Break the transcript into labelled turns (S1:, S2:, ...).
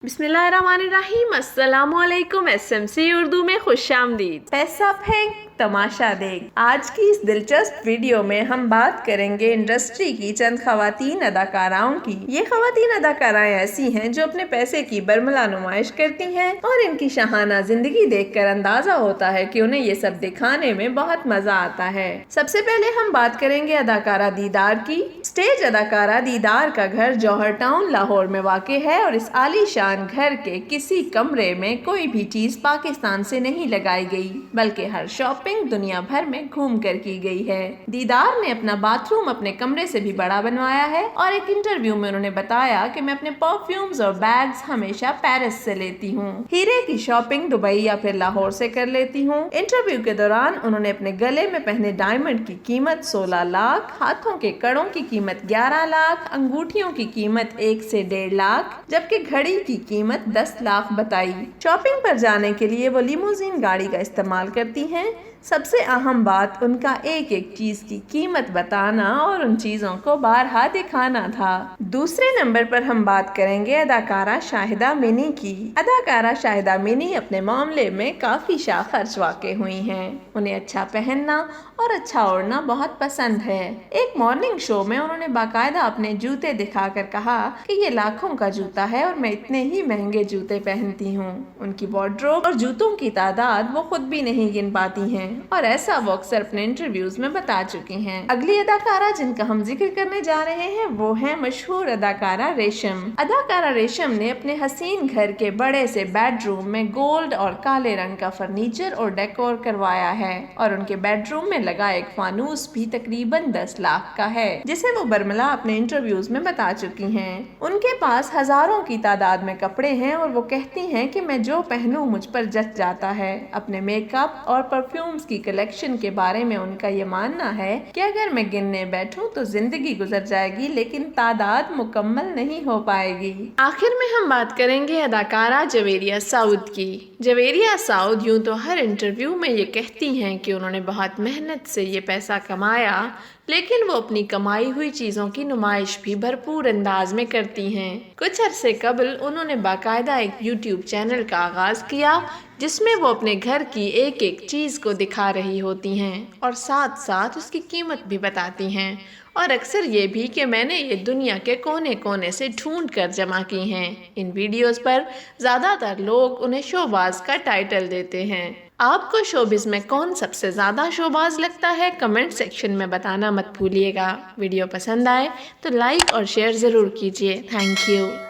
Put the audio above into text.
S1: बिस्मिल्लाहिर्रहमानिर्रहीम। अस्सलाम वालेकुम। SMC उर्दू में खुश आमदीद। पैसा फेंक तमाशा देख। आज की इस दिलचस्प वीडियो में हम बात करेंगे इंडस्ट्री की चंद खवातीन अदाकाराओं की। ये खवातीन अदाकाराएं ऐसी हैं जो अपने पैसे की बरमला नुमाइश करती हैं और इनकी शाहाना जिंदगी देखकर अंदाजा होता है कि उन्हें ये सब दिखाने में बहुत मजा आता है। सबसे पहले हम बात करेंगे अदाकारा दीदार की। स्टेज अदाकारा दीदार का घर जौहर टाउन लाहौर में वाक़ है और इस आलीशान घर के किसी कमरे में कोई भी चीज पाकिस्तान से नहीं लगाई गई, बल्कि हर शॉपिंग दुनिया भर में घूम कर की गई है। दीदार ने अपना बाथरूम अपने कमरे से भी बड़ा बनवाया है और एक इंटरव्यू में उन्होंने बताया कि मैं अपने परफ्यूम्स और बैग्स हमेशा पेरिस से लेती हूँ। हीरे की शॉपिंग दुबई या फिर लाहौर से कर लेती हूँ। इंटरव्यू के दौरान उन्होंने अपने गले में पहने डायमंड की कीमत 16 लाख, हाथों के कड़ों की कीमत 11 लाख, अंगूठियों की कीमत 1 से 1.5 लाख, जबकि घड़ी की कीमत 10 लाख बताई। शॉपिंग पर जाने के लिए वो लिमोजिन गाड़ी का इस्तेमाल करती हैं। सबसे अहम बात उनका एक एक चीज की कीमत बताना और उन चीजों को बारहा दिखाना था। दूसरे नंबर पर हम बात करेंगे अदाकारा शाहिदा मिनी की। अदाकारा शाहिदा मिनी अपने मामले में काफी शाखर्च वाक़ हुई हैं। उन्हें अच्छा पहनना और अच्छा ओढ़ना बहुत पसंद है। एक मॉर्निंग शो में उन्होंने बाकायदा अपने जूते दिखाकर कहा कि ये लाखों का जूता है और मैं इतने ही महंगे जूते पहनती हूँ। उनकी वार्डरोब और जूतों की तादाद वो खुद भी नहीं गिन पाती हैं और ऐसा वो अक्सर अपने इंटरव्यूज में बता चुकी हैं। अगली अदाकारा जिनका हम जिक्र करने जा रहे हैं वो है मशहूर अदाकारा रेशम। अदाकारा रेशम ने अपने हसीन घर के बड़े से बेडरूम में गोल्ड और काले रंग का फर्नीचर और डेकोर करवाया है और उनके बेडरूम में लगा एक फानूस भी तकरीबन 10 लाख का है, जिसे वो बरमला अपने इंटरव्यूज में बता चुकी हैं। उनके पास हजारों की तादाद में कपड़े हैं और वो कहती हैं कि मैं जो पहनूं मुझ पर जच जाता है। अपने मेकअप और परफ्यूम्स की कलेक्शन के बारे में उनका ये मानना है कि अगर मैं गिनने बैठूं तो जिंदगी गुजर जाएगी, लेकिन तादाद मुकम्मल नहीं हो पाएगी। आखिर में हम बात करेंगे अदाकारा जवेरिया साउद की। जवेरिया साउद यूं तो हर इंटरव्यू में ये कहती हैं कि उन्होंने बहुत मेहनत से ये पैसा कमाया, लेकिन वो अपनी कमाई हुई चीज़ों की नुमाइश भी भरपूर अंदाज में करती हैं। कुछ अरसे कबल उन्होंने बाकायदा एक YouTube चैनल का आगाज़ किया जिसमें वो अपने घर की एक एक चीज़ को दिखा रही होती हैं और साथ साथ उसकी कीमत भी बताती हैं, और अक्सर ये भी कि मैंने ये दुनिया के कोने कोने से ढूंढ कर जमा की हैं। इन वीडियोस पर ज़्यादातर लोग उन्हें शोबाज का टाइटल देते हैं। आपको शोबिज में कौन सबसे ज़्यादा शोबाज लगता है, कमेंट सेक्शन में बताना मत भूलिएगा। वीडियो पसंद आए तो लाइक और शेयर ज़रूर कीजिए। Thank you.